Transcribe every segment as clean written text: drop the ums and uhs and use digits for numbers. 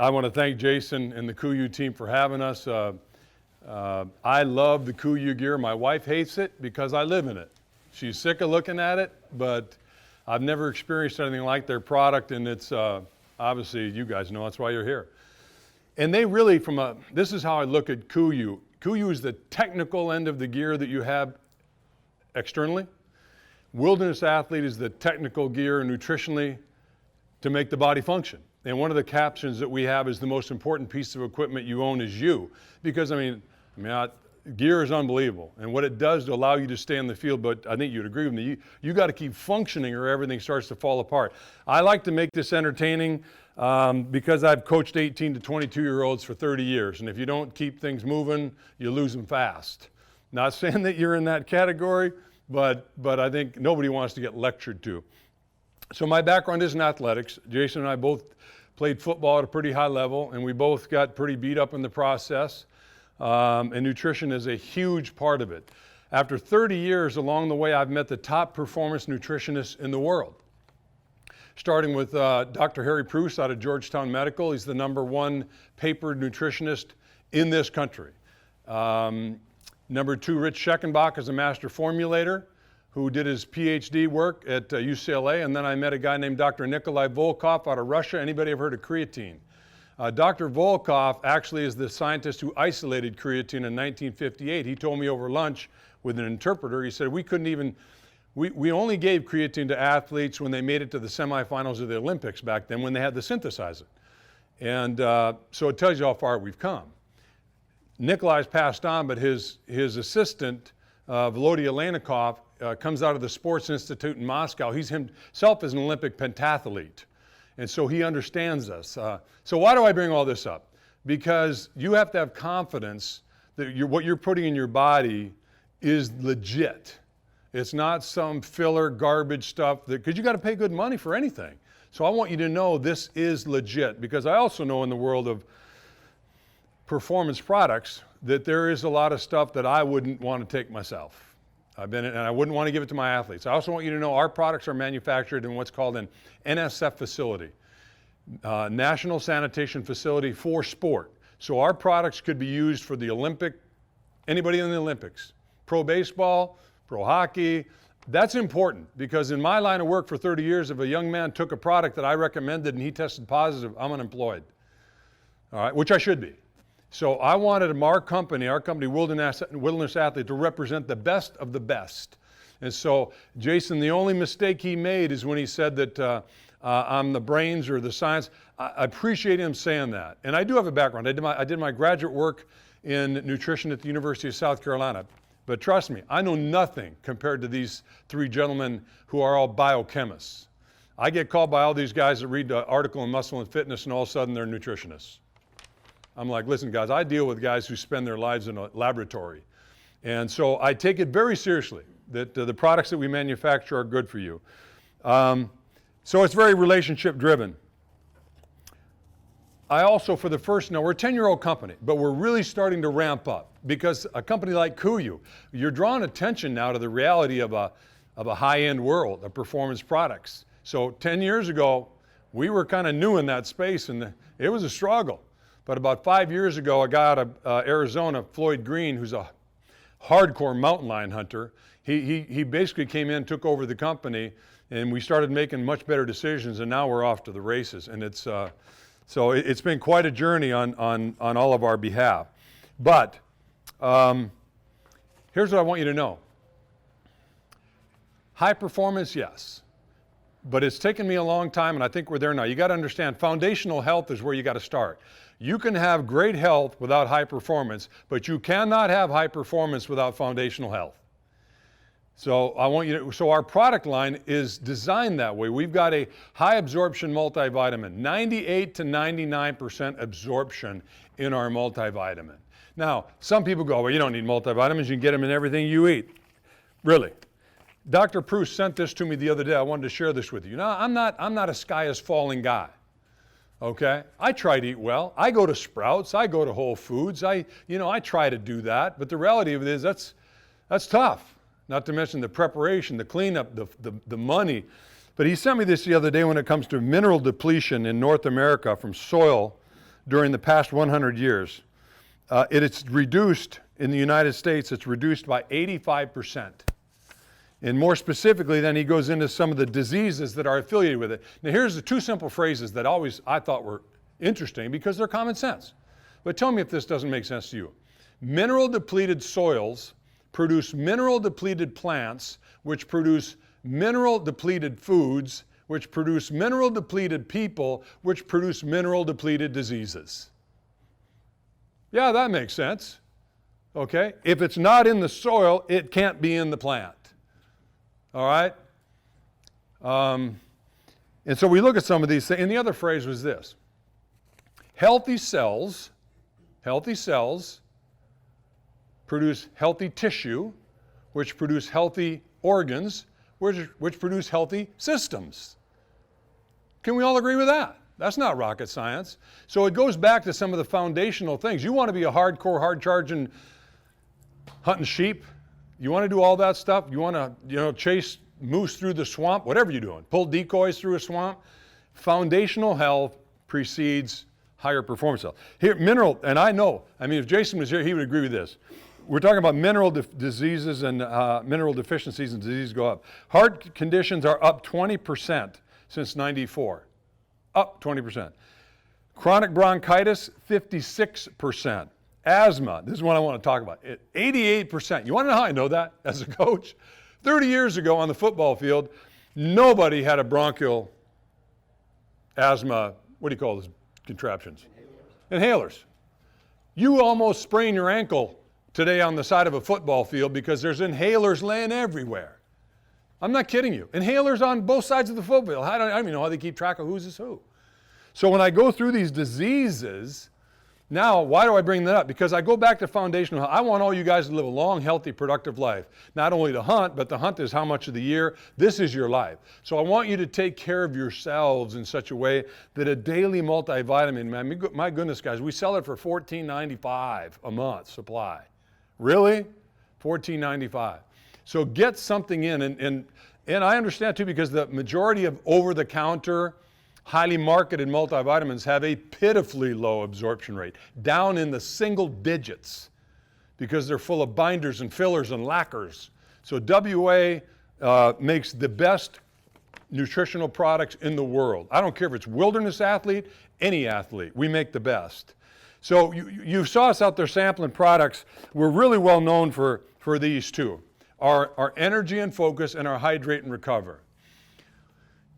I want to thank Jason and the KUIU team for having us. I love the KUIU gear. My wife hates it because I live in it. She's sick of looking at it, but I've never experienced anything like their product, and it's obviously, you guys know, that's why you're here. And they really, this is how I look at KUIU. KUIU is the technical end of the gear that you have externally. Wilderness Athlete is the technical gear nutritionally to make the body function. And one of the captions that we have is the most important piece of equipment you own is you. Because gear is unbelievable. And what it does to allow you to stay in the field, but I think you'd agree with me, you got to keep functioning or everything starts to fall apart. I like to make this entertaining because I've coached 18 to 22-year-olds for 30 years. And if you don't keep things moving, you lose them fast. Not saying that you're in that category, but I think nobody wants to get lectured to. So my background is in athletics. Jason and I both played football at a pretty high level, and we both got pretty beat up in the process. And nutrition is a huge part of it. After 30 years along the way, I've met the top performance nutritionists in the world. Starting with Dr. Harry Preuss out of Georgetown Medical. He's the #1 papered nutritionist in this country. Number 2, Rich Scheckenbach is a master formulator who did his PhD work at UCLA. And then I met a guy named Dr. Nikolai Volkov out of Russia. Anybody ever heard of creatine? Dr. Volkov actually is the scientist who isolated creatine in 1958. He told me over lunch with an interpreter, he said, we only gave creatine to athletes when they made it to the semifinals of the Olympics back then when they had to synthesize it. And so it tells you how far we've come. Nikolai's passed on, but his assistant, Volodya Lanikov, comes out of the Sports Institute in Moscow. He's himself is an Olympic pentathlete. And so he understands us. So why do I bring all this up? Because you have to have confidence that what you're putting in your body is legit. It's not some filler garbage stuff, because you got to pay good money for anything. So I want you to know this is legit, because I also know in the world of performance products that there is a lot of stuff that I wouldn't want to take myself. And I wouldn't want to give it to my athletes. I also want you to know our products are manufactured in what's called an NSF facility, National Sanitation Facility for Sport. So our products could be used for the anybody in the Olympics, pro baseball, pro hockey. That's important, because in my line of work for 30 years, if a young man took a product that I recommended and he tested positive, I'm unemployed, all right, which I should be. So I wanted our company, Wilderness Athlete, to represent the best of the best. And so Jason, the only mistake he made is when he said that I'm the brains or the science. I appreciate him saying that. And I do have a background. I did my graduate work in nutrition at the University of South Carolina. But trust me, I know nothing compared to these 3 gentlemen who are all biochemists. I get called by all these guys that read the article in Muscle and Fitness, and all of a sudden they're nutritionists. I'm like, listen, guys, I deal with guys who spend their lives in a laboratory. And so I take it very seriously that the products that we manufacture are good for you. So it's very relationship driven. I also, we're a 10-year-old company, but we're really starting to ramp up, because a company like KUIU, you're drawing attention now to the reality of a high-end world of performance products. So 10 years ago, we were kind of new in that space, and it was a struggle. But about 5 years ago, a guy out of Arizona, Floyd Green, who's a hardcore mountain lion hunter, he basically came in, took over the company, and we started making much better decisions, and now we're off to the races. And so it's been quite a journey on all of our behalf. But here's what I want you to know. High performance, yes. But it's taken me a long time, and I think we're there now. You got to understand, foundational health is where you got to start. You can have great health without high performance, but you cannot have high performance without foundational health. So our product line is designed that way. We've got a high absorption multivitamin, 98 to 99% absorption in our multivitamin. Now, some people go, well, you don't need multivitamins, you can get them in everything you eat. Really? Dr. Preuss sent this to me the other day. I wanted to share this with you. Now, I'm not a sky is falling guy. Okay? I try to eat well. I go to Sprouts, I go to Whole Foods. I try to do that, but the reality of it is that's tough. Not to mention the preparation, the cleanup, the money. But he sent me this the other day when it comes to mineral depletion in North America from soil during the past 100 years. It's reduced, in the United States, it's reduced by 85%. And more specifically, then he goes into some of the diseases that are affiliated with it. Now here's the two simple phrases that I thought were interesting because they're common sense. But tell me if this doesn't make sense to you. Mineral depleted soils produce mineral depleted plants, which produce mineral depleted foods, which produce mineral depleted people, which produce mineral depleted diseases. Yeah, that makes sense. Okay? If it's not in the soil, it can't be in the plant. All right? And so we look at some of these things. And the other phrase was this. Healthy cells produce healthy tissue, which produce healthy organs, which produce healthy systems. Can we all agree with that? That's not rocket science. So it goes back to some of the foundational things. You want to be a hardcore, hard-charging, hunting sheep? You want to do all that stuff? You want to, chase moose through the swamp? Whatever you're doing. Pull decoys through a swamp? Foundational health precedes higher performance health. Here, mineral, and I know, if Jason was here, he would agree with this. We're talking about mineral diseases and mineral deficiencies and diseases go up. Heart conditions are up 20% since 94. Up 20%. Chronic bronchitis, 56%. Asthma, this is what I want to talk about, 88%. You want to know how I know that as a coach? 30 years ago on the football field, nobody had a bronchial asthma, what do you call those contraptions? Inhalers. You almost sprain your ankle today on the side of a football field because there's inhalers laying everywhere. I'm not kidding you. Inhalers on both sides of the football field. I don't even know how they keep track of who's is who. So when I go through these diseases, now, why do I bring that up? Because I go back to foundational health. I want all you guys to live a long, healthy, productive life. Not only to hunt, but the hunt is how much of the year. This is your life. So I want you to take care of yourselves in such a way that a daily multivitamin, my goodness, guys, we sell it for $14.95 a month supply. Really? $14.95. So get something in. And I understand, too, because the majority of over-the-counter highly marketed multivitamins have a pitifully low absorption rate, down in the single digits, because they're full of binders and fillers and lacquers. So WA makes the best nutritional products in the world. I don't care if it's wilderness athlete, any athlete, we make the best. So you saw us out there sampling products. We're really well known for these two, our energy and focus and our hydrate and recover.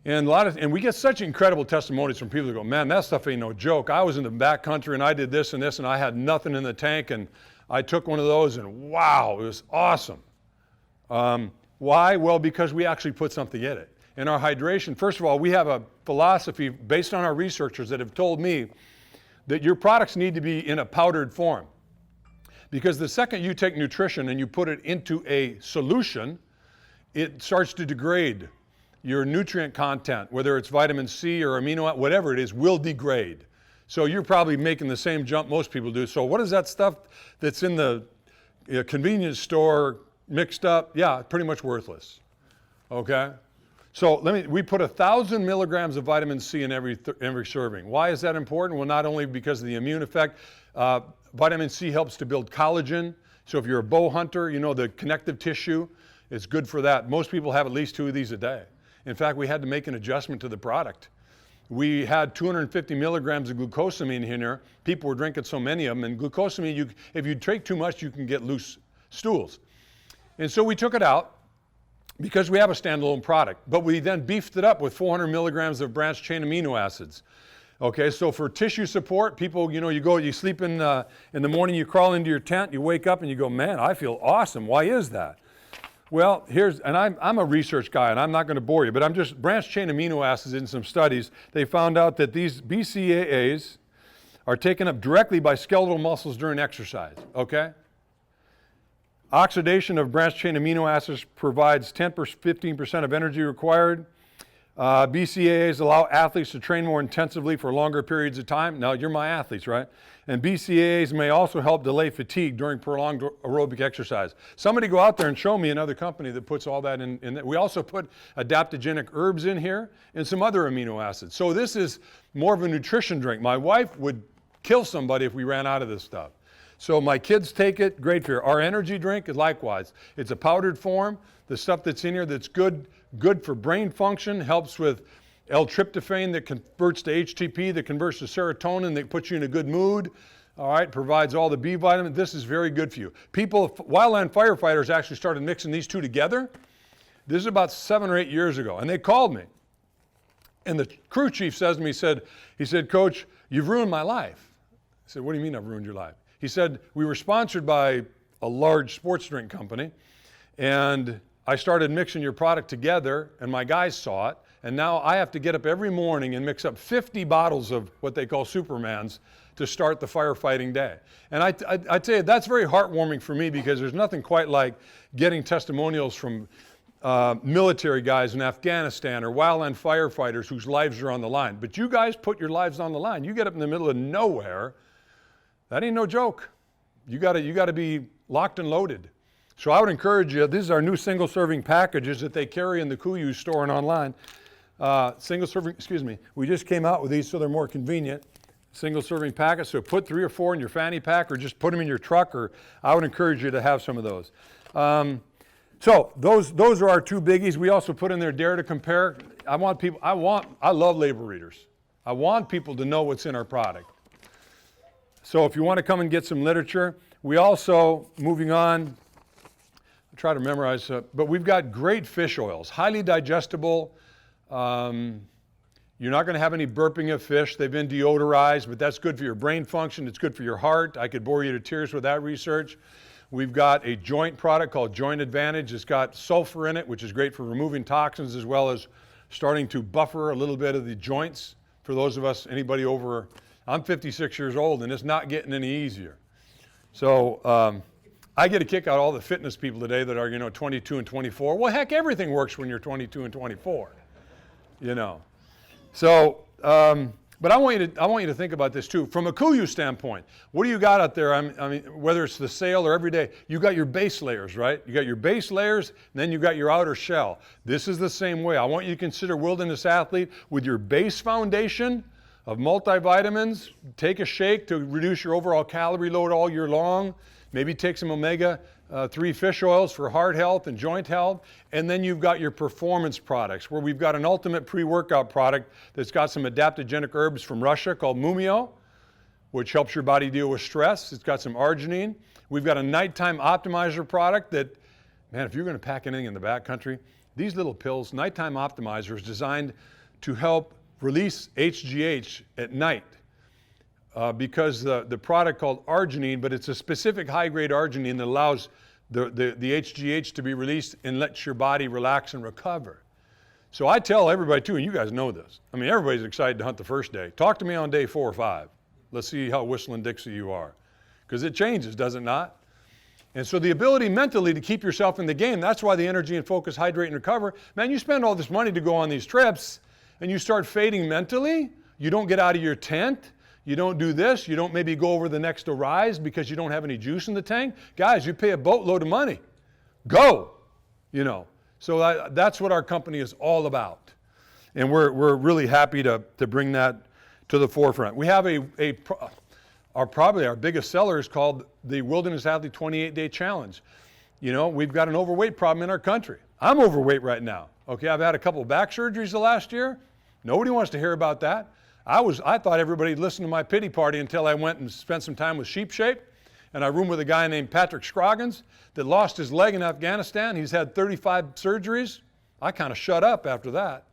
And we get such incredible testimonies from people who go, man, that stuff ain't no joke. I was in the back country and I did this and this and I had nothing in the tank and I took one of those and wow, it was awesome. Why? Well, because we actually put something in it. In our hydration, first of all, we have a philosophy based on our researchers that have told me that your products need to be in a powdered form. Because the second you take nutrition and you put it into a solution, it starts to degrade. Your nutrient content, whether it's vitamin C or amino acid, whatever it is, will degrade. So you're probably making the same jump most people do. So what is that stuff that's in the convenience store mixed up? Yeah, pretty much worthless. Okay? So we put 1,000 milligrams of vitamin C in every serving. Why is that important? Well, not only because of the immune effect, vitamin C helps to build collagen. So if you're a bow hunter, the connective tissue, it's good for that. Most people have at least 2 of these a day. In fact, we had to make an adjustment to the product. We had 250 milligrams of glucosamine in here. People were drinking so many of them. And glucosamine, if you take too much, you can get loose stools. And so we took it out because we have a standalone product. But we then beefed it up with 400 milligrams of branched chain amino acids. Okay, so for tissue support, people, you sleep in the morning, you crawl into your tent, you wake up and you go, man, I feel awesome. Why is that? Well, I'm a research guy, and I'm not going to bore you, but I'm just branched chain amino acids in some studies. They found out that these BCAAs are taken up directly by skeletal muscles during exercise, okay? Oxidation of branched chain amino acids provides 15% of energy required. BCAAs allow athletes to train more intensively for longer periods of time. Now, you're my athletes, right? And BCAAs may also help delay fatigue during prolonged aerobic exercise. Somebody go out there and show me another company that puts all that in. We also put adaptogenic herbs in here and some other amino acids. So this is more of a nutrition drink. My wife would kill somebody if we ran out of this stuff. So my kids take it, great for you. Our energy drink is likewise. It's a powdered form. The stuff that's in here that's good for brain function, helps with L-tryptophan that converts to HTP, that converts to serotonin, that puts you in a good mood. All right, provides all the B vitamins. This is very good for you. Wildland firefighters actually started mixing these two together. This is about 7 or 8 years ago, and they called me. And the crew chief says to me, he said, Coach, you've ruined my life. I said, what do you mean I've ruined your life? He said, we were sponsored by a large sports drink company, and I started mixing your product together, and my guys saw it, and now I have to get up every morning and mix up 50 bottles of what they call Supermans to start the firefighting day. And I tell you, that's very heartwarming for me, because there's nothing quite like getting testimonials from military guys in Afghanistan or wildland firefighters whose lives are on the line. But you guys put your lives on the line. You get up in the middle of nowhere, that ain't no joke. You gotta be locked and loaded. So I would encourage you, these are our new single serving packages that they carry in the KUIU store and online. Single serving, we just came out with these so they're more convenient. Single serving packets, so put 3 or 4 in your fanny pack, or just put them in your truck, or I would encourage you to have some of those. So those are our 2 biggies. We also put in there Dare to Compare. I love label readers. I want people to know what's in our product. So if you want to come and get some literature, we also, moving on, I'll try to memorize, but we've got great fish oils, highly digestible. You're not going to have any burping of fish. They've been deodorized, but that's good for your brain function. It's good for your heart. I could bore you to tears with that research. We've got a joint product called Joint Advantage. It's got sulfur in it, which is great for removing toxins, as well as starting to buffer a little bit of the joints. For those of us, anybody over, I'm 56 years old, and it's not getting any easier. So I get a kick out of all the fitness people today that are, 22 and 24. Well, heck, everything works when you're 22 and 24, So, but I want you to think about this too. From a KUIU standpoint, what do you got out there? I mean, whether it's the sale or every day, you got your base layers, right? You got your base layers, and then you got your outer shell. This is the same way. I want you to consider Wilderness Athlete with your base foundation of multivitamins. Take a shake to reduce your overall calorie load all year long. Maybe take some omega-3 fish oils for heart health and joint health. And then you've got your performance products, where we've got an ultimate pre-workout product that's got some adaptogenic herbs from Russia called Mumio, which helps your body deal with stress. It's got some arginine. We've got a nighttime optimizer product that, man, if you're going to pack anything in the backcountry, these little pills, nighttime optimizer, is designed to help release HGH at night. Because the product called arginine, but it's a specific high-grade arginine that allows the HGH to be released and lets your body relax and recover. So I tell everybody too, and you guys know this, I mean, everybody's excited to hunt the first day. Talk to me on day 4 or 5. Let's see how whistling Dixie you are. Because it changes, does it not? And so the ability mentally to keep yourself in the game, that's why the energy and focus, hydrate and recover. Man, you spend all this money to go on these trips, and you start fading mentally. You don't get out of your tent. You don't do this. You don't maybe go over the next rise because you don't have any juice in the tank. Guys, you pay a boatload of money. Go, So that's what our company is all about. And we're really happy to bring that to the forefront. We have probably our biggest seller is called the Wilderness Athlete 28-Day Challenge. We've got an overweight problem in our country. I'm overweight right now. Okay, I've had a couple of back surgeries the last year. Nobody wants to hear about that. I thought everybody listened to my pity party until I went and spent some time with Sheep Shape. And I roomed with a guy named Patrick Scroggins that lost his leg in Afghanistan. He's had 35 surgeries. I kind of shut up after that.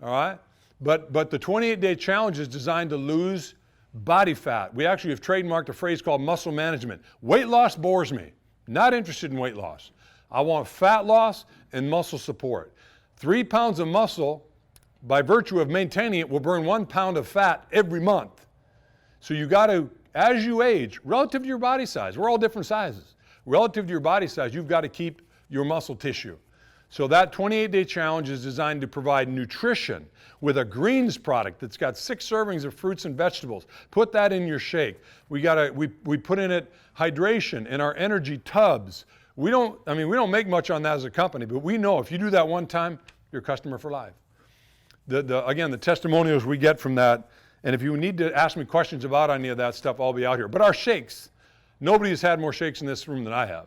All right? But the 28-day challenge is designed to lose body fat. We actually have trademarked a phrase called muscle management. Weight loss bores me. Not interested in weight loss. I want fat loss and muscle support. 3 pounds of muscle, by virtue of maintaining it, will burn 1 pound of fat every month. So you got to, as you age, relative to your body size, we're all different sizes. Relative to your body size, you've got to keep your muscle tissue. So that 28-day challenge is designed to provide nutrition with a greens product that's got 6 servings of fruits and vegetables. Put that in your shake. We put in it hydration in our energy tubs. We don't make much on that as a company, but we know if you do that one time, you're a customer for life. Again, the testimonials we get from that, And if you need to ask me questions about any of that stuff, I'll be out here. But our shakes, nobody has had more shakes in this room than I have.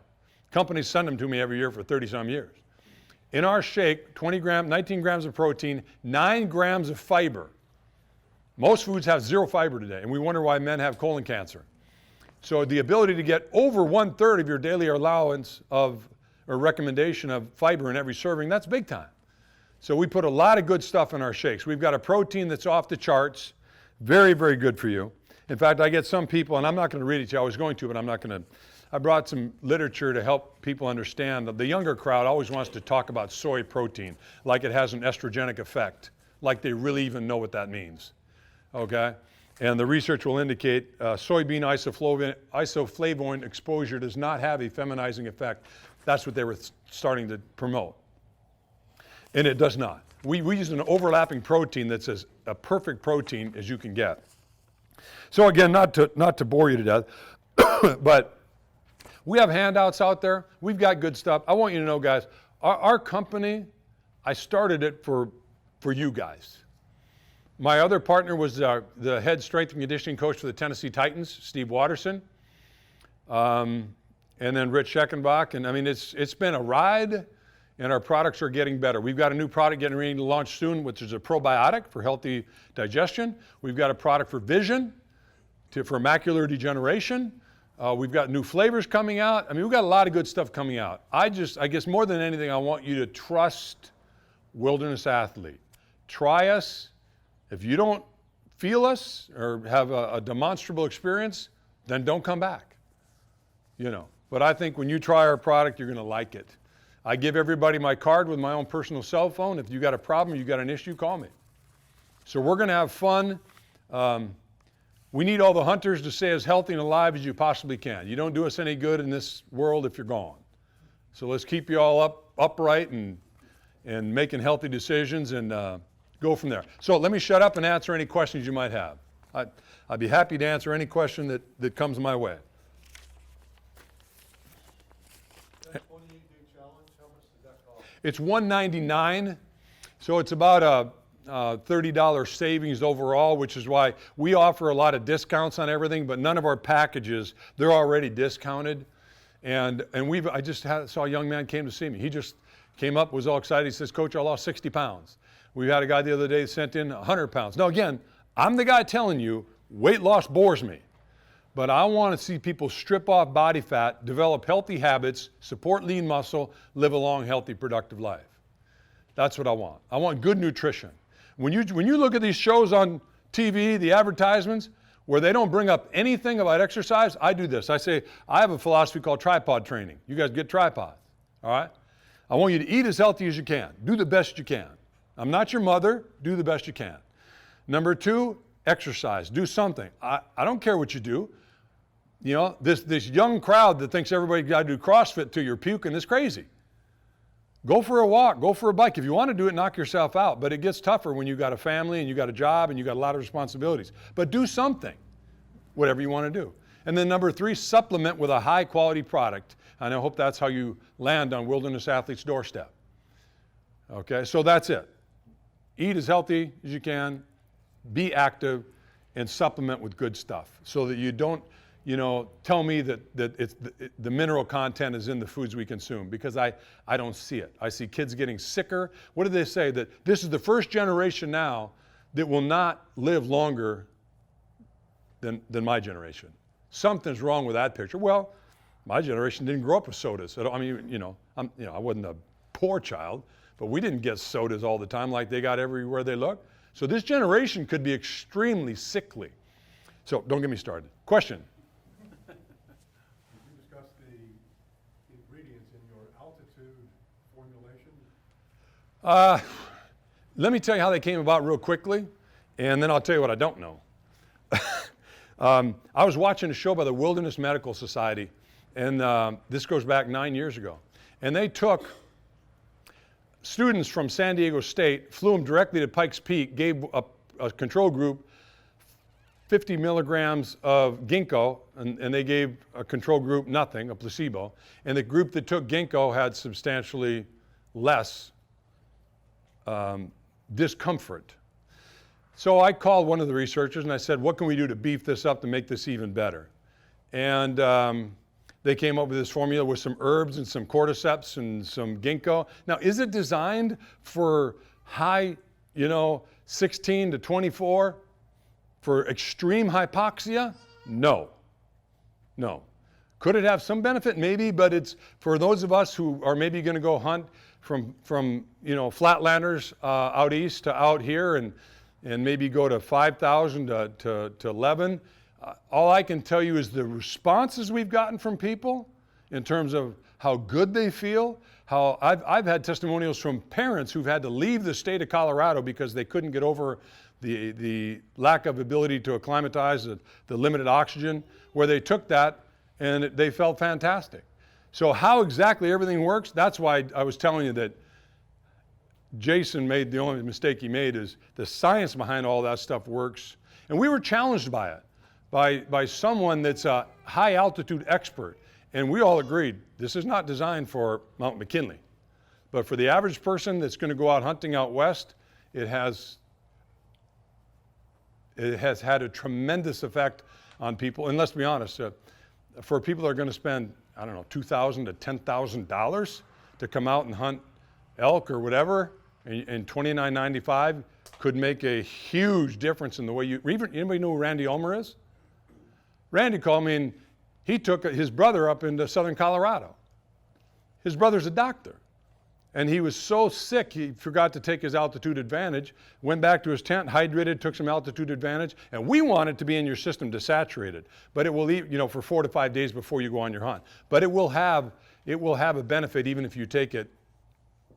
Companies send them to me every year for 30-some years. In our shake, 19 grams of protein, 9 grams of fiber. Most foods have 0 fiber today, and we wonder why men have colon cancer. So the ability to get over 1/3 of your daily allowance of, or recommendation of fiber in every serving, that's big time. So we put a lot of good stuff in our shakes. We've got a protein that's off the charts, very, very good for you. In fact, I get some people, and I'm not going to read it to you, I was going to, but I'm not going to. I brought some literature to help people understand. The younger crowd always wants to talk about soy protein like it has an estrogenic effect, like they really even know what that means, okay? And the research will indicate soybean isoflavonoid exposure does not have a feminizing effect. That's what they were starting to promote. And it does not. We use an overlapping protein that's as a perfect protein as you can get. So again, not to bore you to death, but we have handouts out there. We've got good stuff. I want you to know, guys, our company, I started it for you guys. My other partner was the head strength and conditioning coach for the Tennessee Titans, Steve Watterson, and then Rich Scheckenbach. And I mean, it's been a ride, and our products are getting better. We've got a new product getting ready to launch soon, which is a probiotic for healthy digestion. We've got a product for vision, for macular degeneration. We've got new flavors coming out. I mean, we've got a lot of good stuff coming out. I guess more than anything, I want you to trust Wilderness Athlete. Try us. If you don't feel us or have a demonstrable experience, then don't come back. You know, but I think when you try our product, you're going to like it. I give everybody my card with my own personal cell phone. If you got a problem, you got an issue, call me. So we're going to have fun. We need all the hunters to stay as healthy and alive as you possibly can. You don't do us any good in this world if you're gone. So let's keep you all upright and making healthy decisions and go from there. So let me shut up and answer any questions you might have. I'd be happy to answer any question that comes my way. That 28-day challenge, how much does that cost? It's $199, so it's about a $30 savings overall, which is why we offer a lot of discounts on everything, but none of our packages, they're already discounted. And I just saw a young man came to see me. He just came up, was all excited. He says, Coach, I lost 60 pounds. We had a guy the other day that sent in 100 pounds. Now again, I'm the guy telling you, weight loss bores me. But I want to see people strip off body fat, develop healthy habits, support lean muscle, live a long, healthy, productive life. That's what I want. I want good nutrition. When you look at these shows on TV, the advertisements, where they don't bring up anything about exercise, I do this. I say, I have a philosophy called tripod training. You guys get tripods, all right? I want you to eat as healthy as you can. Do the best you can. I'm not your mother. Do the best you can. Number 2, exercise. Do something. I don't care what you do. You know, this young crowd that thinks everybody got to do CrossFit till you're puking is crazy. Go for a walk. Go for a bike. If you want to do it, knock yourself out. But it gets tougher when you got a family and you got a job and you got a lot of responsibilities. But do something, whatever you want to do. And then number 3, supplement with a high quality product. And I hope that's how you land on Wilderness Athlete's doorstep. Okay, so that's it. Eat as healthy as you can, be active, and supplement with good stuff so that you don't, tell me that it's the mineral content is in the foods we consume, because I don't see it. I see kids getting sicker. What do they say? That this is the first generation now that will not live longer than my generation. Something's wrong with that picture. Well, my generation didn't grow up with sodas. I wasn't a poor child, but we didn't get sodas all the time like they got everywhere they look. So this generation could be extremely sickly. So don't get me started. Question? Did you discuss the ingredients in your altitude formulation? Let me tell you how they came about real quickly, and then I'll tell you what I don't know. I was watching a show by the Wilderness Medical Society, and this goes back 9 years ago. And they took students from San Diego State, flew them directly to Pikes Peak, gave a control group 50 milligrams of ginkgo, and they gave a control group nothing, a placebo. And the group that took ginkgo had substantially less discomfort. So I called one of the researchers and I said, what can we do to beef this up to make this even better? And they came up with this formula with some herbs and some cordyceps and some ginkgo. Now, is it designed for high, 16 to 24? For extreme hypoxia? No. No. Could it have some benefit? Maybe, but it's for those of us who are maybe going to go hunt from flatlanders out east to out here and maybe go to 5,000 to 11. All I can tell you is the responses we've gotten from people in terms of how good they feel. How I've had testimonials from parents who've had to leave the state of Colorado because they couldn't get over the lack of ability to acclimatize, the limited oxygen, where they took that and they felt fantastic. So how exactly everything works, that's why I was telling you that Jason made the only mistake he made is the science behind all that stuff works. And we were challenged by it, by someone that's a high altitude expert. And we all agreed, this is not designed for Mount McKinley. But for the average person that's going to go out hunting out west, it has had a tremendous effect on people. And let's be honest, for people that are going to spend, I don't know, $2,000 to $10,000 to come out and hunt elk or whatever, and $29.95 could make a huge difference in the way you, anybody know who Randy Ulmer is? Randy called me and he took his brother up into southern Colorado. His brother's a doctor. And he was so sick, he forgot to take his altitude advantage, went back to his tent, hydrated, took some altitude advantage, and we want it to be in your system to saturate it. But it will eat, for 4 to 5 days before you go on your hunt. But it will have a benefit even if you take it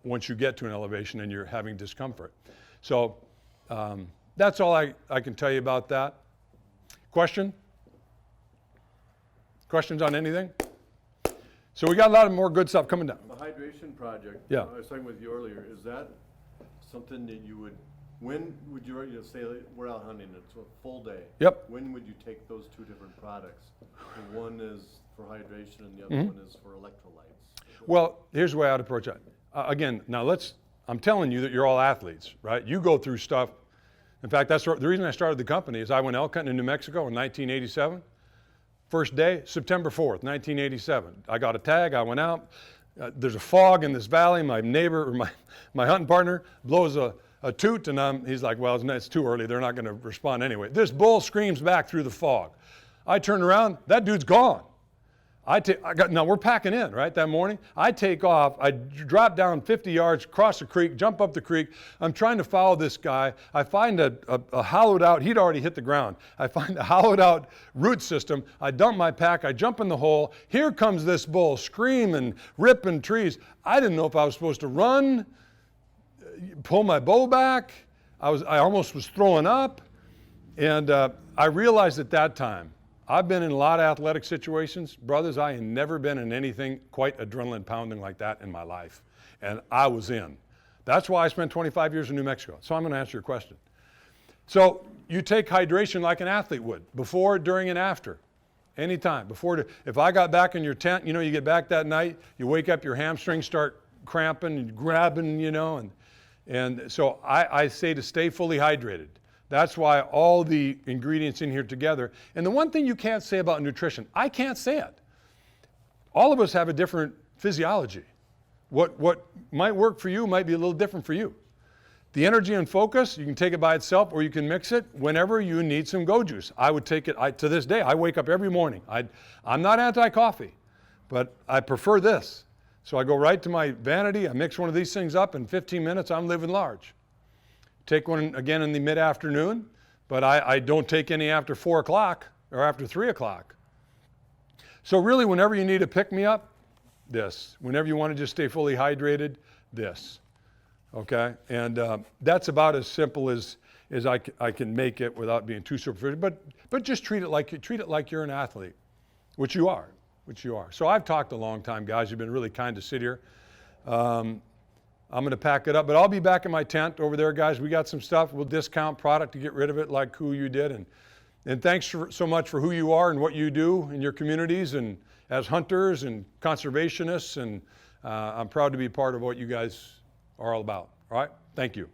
once you get to an elevation and you're having discomfort. So that's all I can tell you about that. Question? Questions on anything? So we got a lot of more good stuff coming down. The hydration project. Yeah. I was talking with you earlier. Is that something that you would, when would you say we're out hunting, it's a full day. Yep. When would you take those two different products? The one is for hydration and the other one is for electrolytes. Well, here's the way I'd approach it. Again, now I'm telling you that you're all athletes, right? You go through stuff. In fact, that's the reason I started the company is I went elk hunting in New Mexico in 1987. First day, September 4th, 1987. I got a tag, I went out. There's a fog in this valley. My neighbor, or my hunting partner, blows a toot, and he's like, well, it's too early. They're not going to respond anyway. This bull screams back through the fog. I turn around, that dude's gone. Now we're packing in, right, that morning. I take off, I drop down 50 yards, cross the creek, jump up the creek. I'm trying to follow this guy. I find a hollowed out, he'd already hit the ground. I find a hollowed out root system. I dump my pack, I jump in the hole. Here comes this bull screaming, ripping trees. I didn't know if I was supposed to run, pull my bow back. I almost was throwing up. And I realized at that time, I've been in a lot of athletic situations. Brothers, I have never been in anything quite adrenaline pounding like that in my life. And I was in. That's why I spent 25 years in New Mexico. So I'm going to answer your question. So you take hydration like an athlete would, before, during, and after. Anytime. If I got back in your tent, you get back that night, you wake up, your hamstrings start cramping and grabbing, and so I say to stay fully hydrated. That's why all the ingredients in here together. And the one thing you can't say about nutrition, I can't say it. All of us have a different physiology. What might work for you might be a little different for you. The energy and focus, you can take it by itself or you can mix it whenever you need some go juice. I would take it, to this day, I wake up every morning. I'm not anti-coffee, but I prefer this. So I go right to my vanity, I mix one of these things up, in 15 minutes I'm living large. Take one again in the mid-afternoon, but I don't take any after 4 o'clock or after 3 o'clock. So really, whenever you need to pick me up, this. Whenever you want to just stay fully hydrated, this. Okay? And that's about as simple as I can make it without being too superficial. But just treat it like you're an athlete, which you are. So I've talked a long time, guys. You've been really kind to sit here. I'm going to pack it up, but I'll be back in my tent over there, guys. We got some stuff. We'll discount product to get rid of it like KUIU did. And thanks so much for who you are and what you do in your communities and as hunters and conservationists. And I'm proud to be part of what you guys are all about. All right? Thank you.